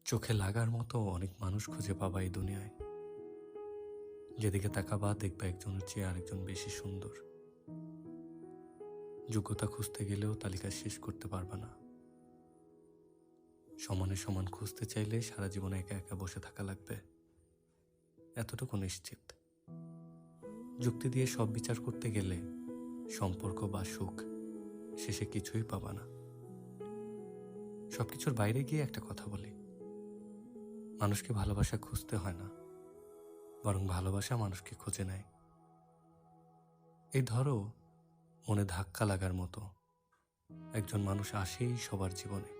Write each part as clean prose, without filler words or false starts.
চোখে লাগার মতো অনেক মানুষ খুঁজে পাবা এই দুনিয়ায়। যেদিকে তাকাবা দেখবা একজনের চেয়ে আরেকজন বেশি সুন্দর। যোগ্যতা খুঁজতে গেলেও তালিকা শেষ করতে পারবা না। সমানে সমান খুঁজতে চাইলে সারা জীবন একা একা বসে থাকা লাগবে, এতটুকু নিশ্চিত। যুক্তি দিয়ে সব বিচার করতে গেলে সম্পর্ক বা সুখ শেষে কিছুই পাবা না। সবকিছুর বাইরে গিয়ে একটা কথা বলি, মানুষকে ভালোবাসা খুঁজতে হয় না, বরং ভালোবাসা মানুষকে খুঁজে নেয়। এই ধরো, মনে ধাক্কা লাগার মতো একজন মানুষ আসেই সবার জীবনে।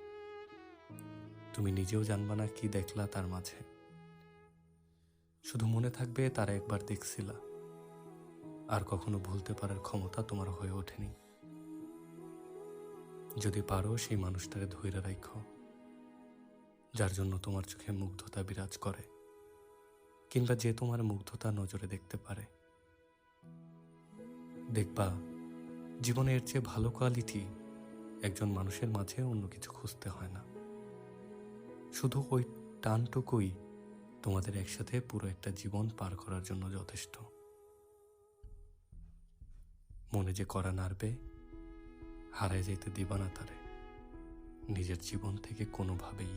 তুমি নিজেও জানবা না কি দেখলা তার মাঝে, শুধু মনে থাকবে তারা একবার দেখছিলা, আর কখনো ভুলতে পারার ক্ষমতা তোমার হয়ে ওঠেনি। যদি পারো সেই মানুষটারে ধইরা রাখো, যার জন্য তোমার চোখে মুগ্ধতা বিরাজ করে, কিংবা যে তোমার মুগ্ধতা নজরে দেখতে পারে। দেখবা জীবনের চেয়ে ভালো কোয়ালিটি একজন মানুষের মাঝে অন্য কিছু খুঁজতে হয় না। শুধু ওই টানটুকুই তোমাদের একসাথে পুরো একটা জীবন পার করার জন্য যথেষ্ট। মনে যে করা নাড়বে, হারায় যেতে দিবা না তারে নিজের জীবন থেকে কোনোভাবেই।